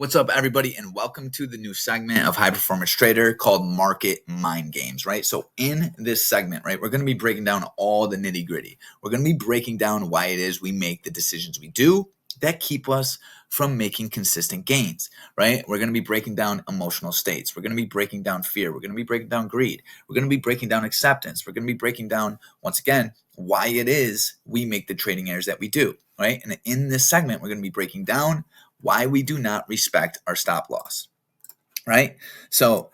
What's up, everybody, and welcome to the new segment of High Performance Trader called Market Mind Games, right? So in this segment, right, we're going to be breaking down all the nitty gritty. We're going to be breaking down why it is we make the decisions we do that keep us from making consistent gains, right? We're going to be breaking down emotional states. We're going to be breaking down fear. We're going to be breaking down greed. We're going to be breaking down acceptance. We're going to be breaking down, once again, why it is we make the trading errors that we do, right? And in this segment, we're going to be breaking down why we do not respect our stop loss, right? So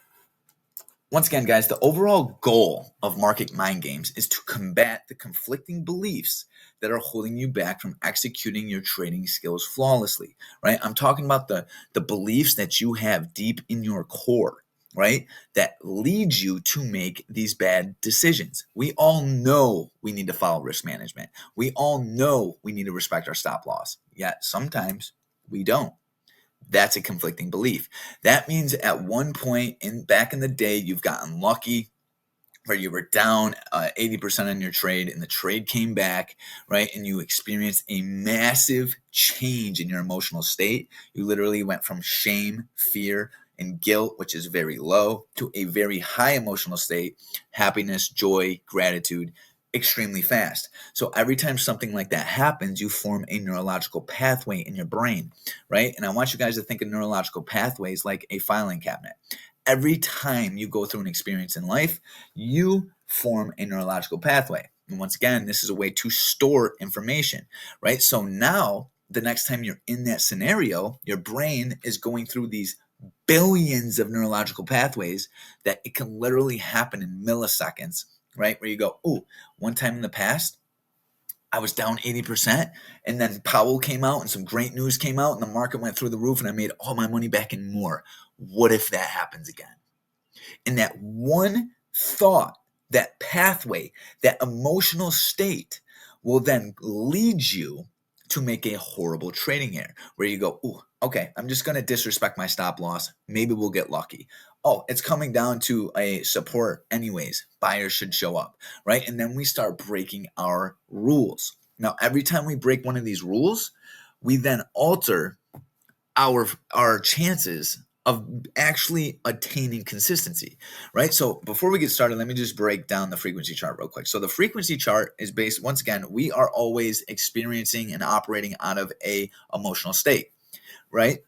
once again, guys, the overall goal of market mind games is to combat the conflicting beliefs that are holding you back from executing your trading skills flawlessly, right? I'm talking about the beliefs that you have deep in your core, right? That leads you to make these bad decisions. We all know we need to follow risk management. We all know we need to respect our stop loss. Yet sometimes we don't. That's a conflicting belief. That means at one point back in the day, you've gotten lucky where you were down 80% on your trade and the trade came back, right? And you experienced a massive change in your emotional state. You literally went from shame, fear, and guilt, which is very low, to a very high emotional state, happiness, joy, gratitude, extremely fast. So every time something like that happens, you form a neurological pathway in your brain, right? And I want you guys to think of neurological pathways like a filing cabinet. Every time you go through an experience in life, you form a neurological pathway. And once again, this is a way to store information, right? So now the next time you're in that scenario, your brain is going through these billions of neurological pathways that it can literally happen in milliseconds, right? Where you go, oh, one time in the past, I was down 80%, and then Powell came out and some great news came out and the market went through the roof and I made all my money back and more. What if that happens again? And that one thought, that pathway, that emotional state will then lead you to make a horrible trading error where you go, oh, okay, I'm just going to disrespect my stop loss. Maybe we'll get lucky. Oh, it's coming down to a support anyways. Buyers should show up, right? And then we start breaking our rules. Now, every time we break one of these rules, we then alter our chances of actually attaining consistency, right? So before we get started, let me just break down the frequency chart real quick. So the frequency chart is based, once again, we are always experiencing and operating out of a emotional state, right?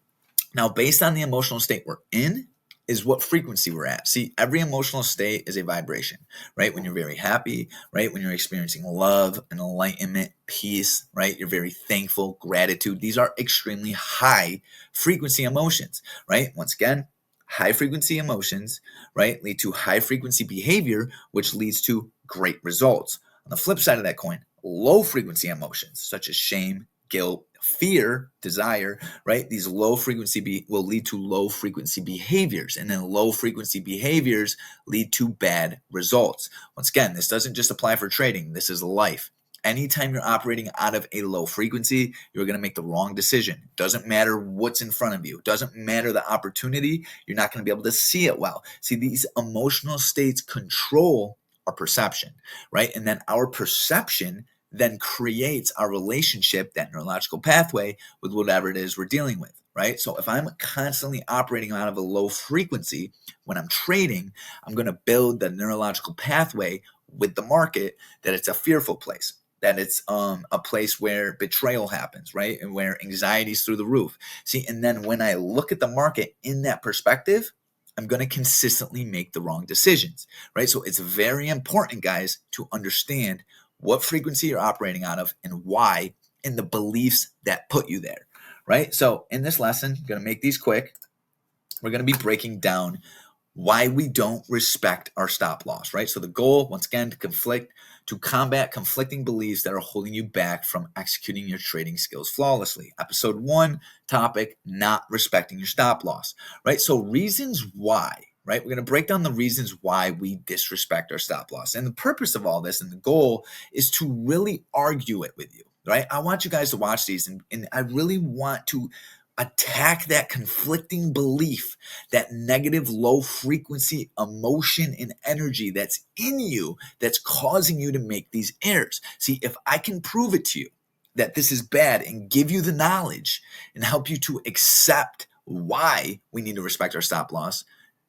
Now, based on the emotional state we're in is what frequency we're at. See, every emotional state is a vibration, right? When you're very happy, right? When you're experiencing love and enlightenment, peace, right? You're very thankful, gratitude. These are extremely high frequency emotions, right? Once again, high frequency emotions, right, lead to high frequency behavior, which leads to great results. On the flip side of that coin, low frequency emotions such as shame, guilt, fear, desire, right? These low frequency will lead to low frequency behaviors, and then low frequency behaviors lead to bad results. Once again, this doesn't just apply for trading. This is life. Anytime you're operating out of a low frequency, you're going to make the wrong decision. Doesn't matter what's in front of you. Doesn't matter the opportunity. You're not going to be able to see it well. See, these emotional states control our perception, right? And then our perception then creates our relationship, that neurological pathway, with whatever it is we're dealing with, right? So if I'm constantly operating out of a low frequency when I'm trading, I'm going to build the neurological pathway with the market that it's a fearful place, that it's a place where betrayal happens, right? And where anxiety's through the roof. See, and then when I look at the market in that perspective, I'm going to consistently make the wrong decisions, right? So it's very important, guys, to understand what frequency you're operating out of and why, and the beliefs that put you there, right? So in this lesson, I'm going to make these quick. We're going to be breaking down why we don't respect our stop loss, right? So the goal, once again, to combat conflicting beliefs that are holding you back from executing your trading skills flawlessly. Episode 1, topic, not respecting your stop loss, right? So reasons why. Right? We're going to break down the reasons why we disrespect our stop loss. And the purpose of all this and the goal is to really argue it with you, right? I want you guys to watch these and I really want to attack that conflicting belief, that negative low frequency emotion and energy that's in you that's causing you to make these errors. See, if I can prove it to you that this is bad and give you the knowledge and help you to accept why we need to respect our stop loss,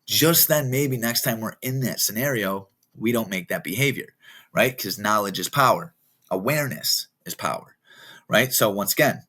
just then maybe next time we're in that scenario, we don't make that behavior, right? Because knowledge is power. Awareness is power, right? So once again,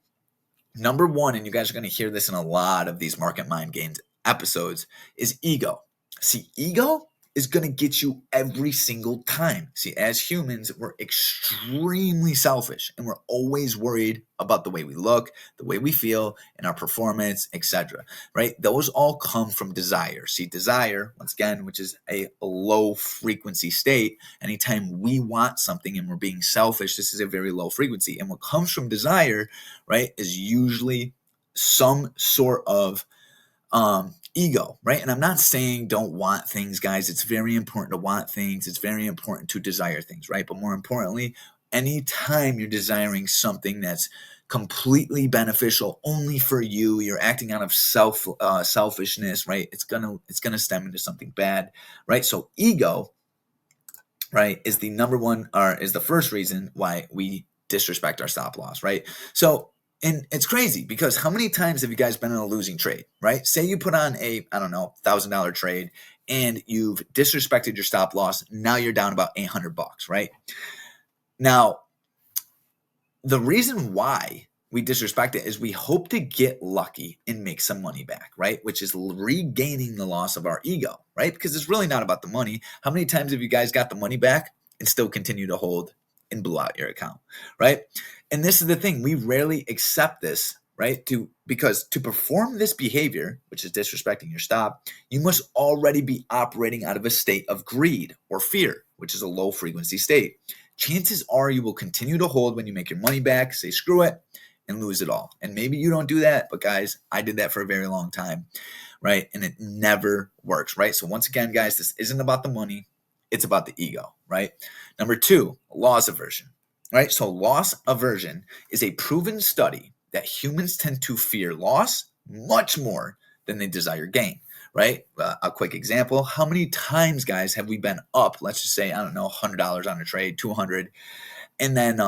number one, and you guys are going to hear this in a lot of these market mind games episodes, is ego. See, ego is going to get you every single time. See, as humans, we're extremely selfish and we're always worried about the way we look, the way we feel, and our performance, etc. Right? Those all come from desire. See, desire, once again, which is a low frequency state, anytime we want something and we're being selfish, this is a very low frequency. And what comes from desire, right, is usually some sort of ego, right? And I'm not saying don't want things, guys. It's very important to want things. It's very important to desire things, right? But more importantly, anytime you're desiring something that's completely beneficial only for you, you're acting out of selfishness, right? It's gonna stem into something bad, right? So ego, right, is the number one, or is the first reason why we disrespect our stop loss, right? So, and it's crazy because how many times have you guys been in a losing trade, right? Say you put on a, I don't know, $1,000 trade and you've disrespected your stop loss. Now you're down about $800, right? Now, the reason why we disrespect it is we hope to get lucky and make some money back, right? Which is regaining the loss of our ego, right? Because it's really not about the money. How many times have you guys got the money back and still continue to hold and blow out your account, right? And this is the thing, we rarely accept this, right? Because to perform this behavior, which is disrespecting your stop, you must already be operating out of a state of greed or fear, which is a low frequency state. Chances are you will continue to hold when you make your money back, say screw it, and lose it all. And maybe you don't do that, but guys, I did that for a very long time, right? And it never works, right? So once again, guys, this isn't about the money. It's about the ego, right? Number two, loss aversion, right? So loss aversion is a proven study that humans tend to fear loss much more than they desire gain, right? A quick example, how many times, guys, have we been up, let's just say, I don't know, $100 on a trade, 200, and then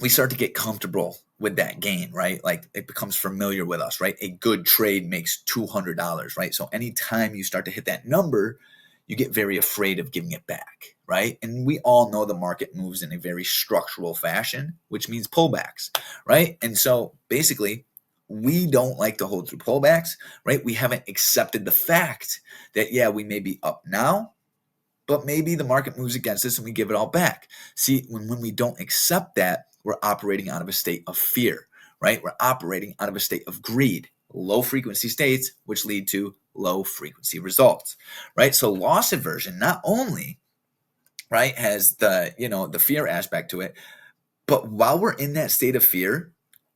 we start to get comfortable with that gain, right? Like it becomes familiar with us, right? A good trade makes $200, right? So anytime you start to hit that number, you get very afraid of giving it back, right? And we all know the market moves in a very structural fashion, which means pullbacks, right? And so basically, we don't like to hold through pullbacks, right? We haven't accepted the fact that, yeah, we may be up now, but maybe the market moves against us and we give it all back. See, when we don't accept that, we're operating out of a state of fear, right? We're operating out of a state of greed, low frequency states, which lead to low frequency results, right? So loss aversion not only, right, has the fear aspect to it, but while we're in that state of fear,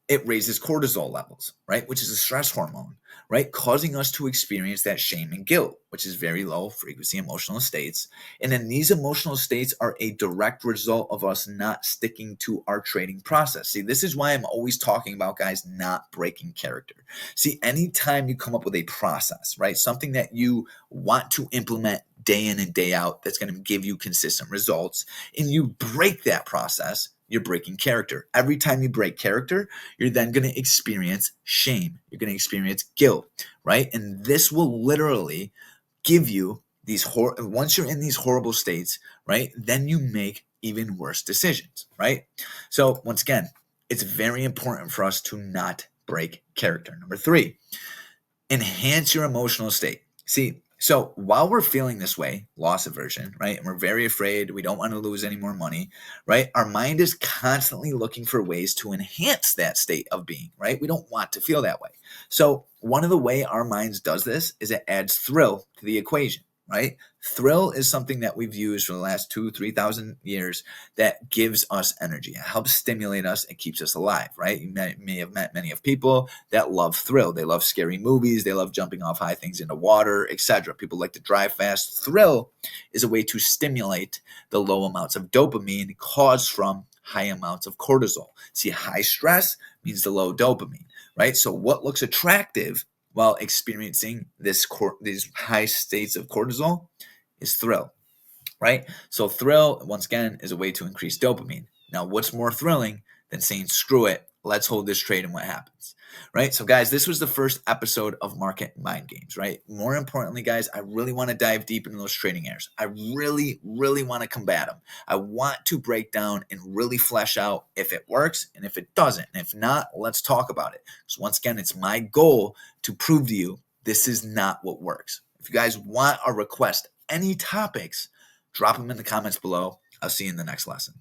it raises cortisol levels, right, which is a stress hormone, right, causing us to experience that shame and guilt, which is very low frequency emotional states. And then these emotional states are a direct result of us not sticking to our trading process. See, this is why I'm always talking about, guys, not breaking character. See, anytime you come up with a process, right, something that you want to implement day in and day out that's going to give you consistent results, and you break that process, you're breaking character. Every time you break character, you're then going to experience shame. You're going to experience guilt, right? And this will literally give you these once you're in these horrible states, right? Then you make even worse decisions, right? So once again, it's very important for us to not break character. Number three, enhance your emotional state. See, so while we're feeling this way, loss aversion, right, and we're very afraid, we don't want to lose any more money, right, our mind is constantly looking for ways to enhance that state of being, right? We don't want to feel that way. So one of the way our minds does this is it adds thrill to the equation, right? Thrill is something that we've used for the last 2,000-3,000 years that gives us energy. It helps stimulate us. It keeps us alive, right? You may have met many of people that love thrill. They love scary movies. They love jumping off high things into water, etc. People like to drive fast. Thrill is a way to stimulate the low amounts of dopamine caused from high amounts of cortisol. See, high stress means the low dopamine, right? So what looks attractive while experiencing these high states of cortisol is thrill, right? So thrill, once again, is a way to increase dopamine. Now, what's more thrilling than saying screw it Let's hold this trade and what happens, right? So guys, this was the first episode of Market Mind Games, right? More importantly, guys, I really want to dive deep into those trading errors. I really, really want to combat them. I want to break down and really flesh out if it works and if it doesn't. And if not, let's talk about it. Because once again, it's my goal to prove to you this is not what works. If you guys want or request any topics, drop them in the comments below. I'll see you in the next lesson.